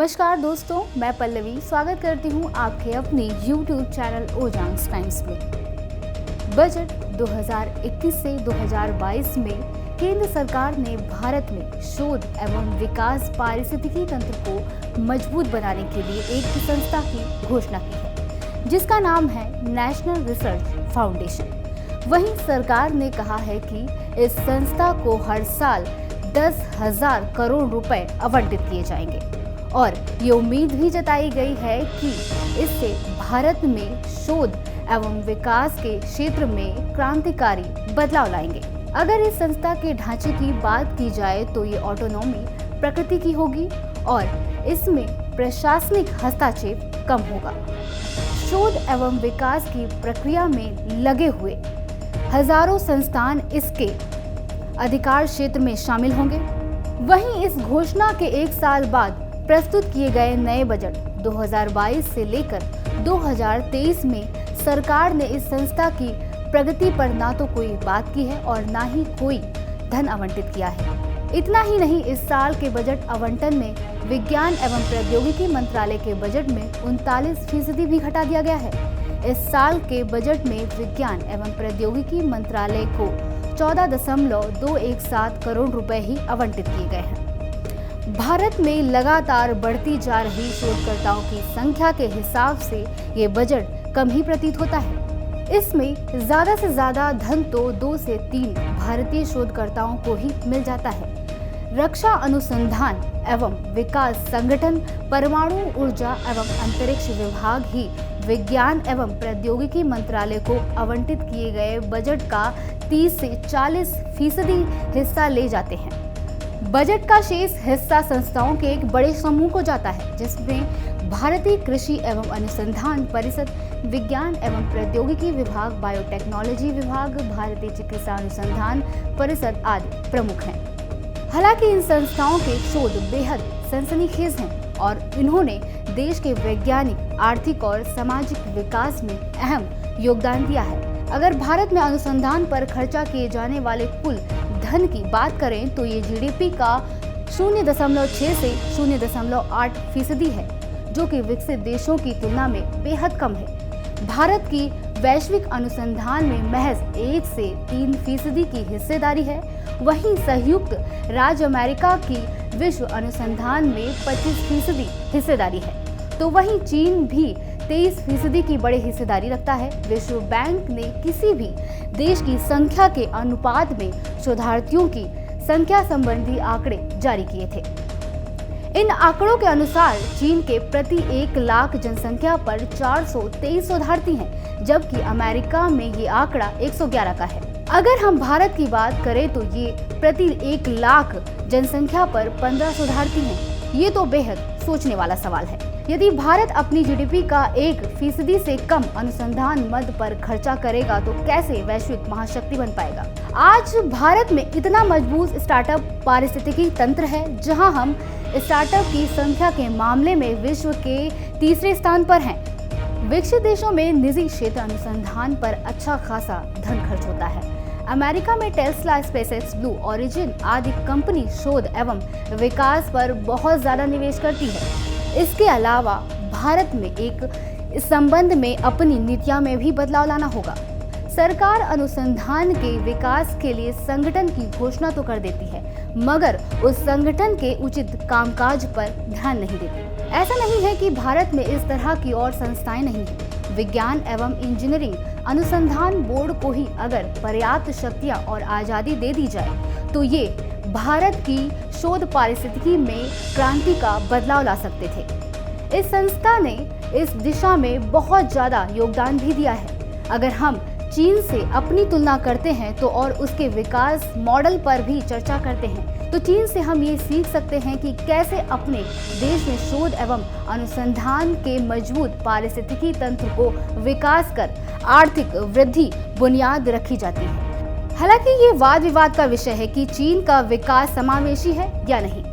नमस्कार दोस्तों, मैं पल्लवी स्वागत करती हूँ आपके अपने YouTube चैनल ओजांग्स टाइम्स में। बजट 2021 से 2022 में केंद्र सरकार ने भारत में शोध एवं विकास पारिस्थितिकी तंत्र को मजबूत बनाने के लिए एक संस्था की घोषणा की है, जिसका नाम है नेशनल रिसर्च फाउंडेशन। वहीं सरकार ने कहा है कि इस संस्था को हर साल 10,000 करोड़ रुपए आवंटित किए जाएंगे और ये उम्मीद भी जताई गई है कि इससे भारत में शोध एवं विकास के क्षेत्र में क्रांतिकारी बदलाव लाएंगे। अगर इस संस्था के ढांचे की बात की जाए तो ये ऑटोनॉमी प्रकृति की होगी और इसमें प्रशासनिक हस्तक्षेप कम होगा। शोध एवं विकास की प्रक्रिया में लगे हुए हजारों संस्थान इसके अधिकार क्षेत्र में शामिल होंगे। वहीं इस घोषणा के एक साल बाद प्रस्तुत किए गए नए बजट 2022 से लेकर 2023 में सरकार ने इस संस्था की प्रगति पर ना तो कोई बात की है और ना ही कोई धन आवंटित किया है। इतना ही नहीं, इस साल के बजट आवंटन में विज्ञान एवं प्रौद्योगिकी मंत्रालय के बजट में 39% भी घटा दिया गया है। इस साल के बजट में विज्ञान एवं प्रौद्योगिकी मंत्रालय को 14.217 करोड़ रुपए ही आवंटित किए गए हैं। भारत में लगातार बढ़ती जा रही शोधकर्ताओं की संख्या के हिसाब से ये बजट कम ही प्रतीत होता है। इसमें ज्यादा से ज्यादा धन तो 2 से 3 भारतीय शोधकर्ताओं को ही मिल जाता है। रक्षा अनुसंधान एवं विकास संगठन, परमाणु ऊर्जा एवं अंतरिक्ष विभाग ही विज्ञान एवं प्रौद्योगिकी मंत्रालय को आवंटित किए गए बजट का 30 से 40% हिस्सा ले जाते हैं। बजट का शेष हिस्सा संस्थाओं के एक बड़े समूह को जाता है, जिसमें भारतीय कृषि एवं अनुसंधान परिषद, विज्ञान एवं प्रौद्योगिकी विभाग, बायोटेक्नोलॉजी विभाग, भारतीय चिकित्सा अनुसंधान परिषद आदि प्रमुख हैं। हालांकि इन संस्थाओं के शोध बेहद सनसनीखेज हैं और इन्होंने देश के वैज्ञानिक, आर्थिक और सामाजिक विकास में अहम योगदान दिया है। अगर भारत में अनुसंधान पर खर्चा किए जाने वाले कुल धन की बात करें तो ये जीडीपी का 0.6 से 0.8% है, जो कि विकसित देशों की तुलना में बेहद कम है। भारत की वैश्विक अनुसंधान में महज 1 से 3% की हिस्सेदारी है। वहीं संयुक्त राज्य अमेरिका की विश्व अनुसंधान में 25% हिस्सेदारी है, तो वहीं चीन भी 23% की बड़ी हिस्सेदारी रखता है। विश्व बैंक ने किसी भी देश की संख्या के अनुपात में शोधार्थियों की संख्या संबंधी आंकड़े जारी किए थे। इन आंकड़ों के अनुसार चीन के प्रति 1 लाख जनसंख्या पर 423 शोधार्थी हैं, जबकि अमेरिका में ये आंकड़ा 111 का है। अगर हम भारत की बात करें तो ये प्रति 1 लाख जनसंख्या पर 15 शोधार्थी हैं। ये तो बेहद सोचने वाला सवाल है। यदि भारत अपनी जीडीपी का 1% से कम अनुसंधान मद पर खर्चा करेगा तो कैसे वैश्विक महाशक्ति बन पाएगा। आज भारत में इतना मजबूत स्टार्टअप पारिस्थितिकी तंत्र है, जहां हम स्टार्टअप की संख्या के मामले में विश्व के 3रे स्थान पर हैं। विकसित देशों में निजी क्षेत्र अनुसंधान पर अच्छा खासा धन खर्च होता है। अमेरिका में टेस्ला, स्पेसएक्स, ब्लू ओरिजिन आदि कंपनी शोध एवं विकास पर बहुत ज्यादा निवेश करती है। इसके अलावा भारत में इस संबंध में अपनी नीतियां में भी बदलाव लाना होगा। सरकार अनुसंधान के विकास के लिए संगठन की घोषणा तो कर देती है, मगर उस संगठन के उचित कामकाज पर ध्यान नहीं देती। ऐसा नहीं है कि भारत में इस तरह की और संस्थाएं नहीं हैं। विज्ञान एवं इंजीनियरिंग अनुसंधान बोर्ड को ही अगर पर्याप्त शक्तियां और आजादी दे दी जाए तो ये भारत की शोध पारिस्थितिकी में क्रांति का बदलाव ला सकते थे। इस संस्था ने इस दिशा में बहुत ज्यादा योगदान भी दिया है। अगर हम चीन से अपनी तुलना करते हैं तो और उसके विकास मॉडल पर भी चर्चा करते हैं तो चीन से हम ये सीख सकते हैं कि कैसे अपने देश में शोध एवं अनुसंधान के मजबूत पारिस्थितिकी तंत्र को विकास कर आर्थिक वृद्धि बुनियाद रखी जाती है। हालांकि ये वाद विवाद का विषय है कि चीन का विकास समावेशी है या नहीं,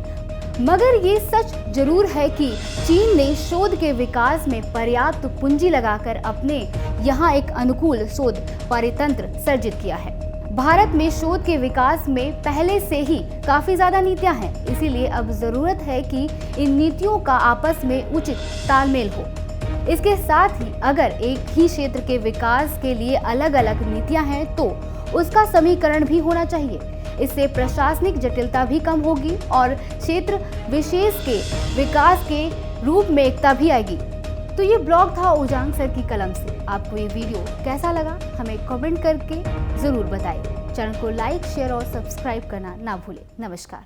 मगर ये सच जरूर है कि चीन ने शोध के विकास में पर्याप्त पूंजी लगाकर अपने यहाँ एक अनुकूल शोध परितंत्र सर्जित किया है। भारत में शोध के विकास में पहले से ही काफी ज्यादा नीतियां हैं, इसीलिए अब जरूरत है कि इन नीतियों का आपस में उचित तालमेल हो। इसके साथ ही अगर एक ही क्षेत्र के विकास के लिए अलग अलग नीतियां हैं तो उसका समीकरण भी होना चाहिए। इससे प्रशासनिक जटिलता भी कम होगी और क्षेत्र विशेष के विकास के रूप में एकता भी आएगी। तो ये ब्लॉग था ओजांग सर की कलम से। आपको ये वीडियो कैसा लगा हमें कमेंट करके जरूर बताइए। चैनल को लाइक, शेयर और सब्सक्राइब करना ना भूलें। नमस्कार।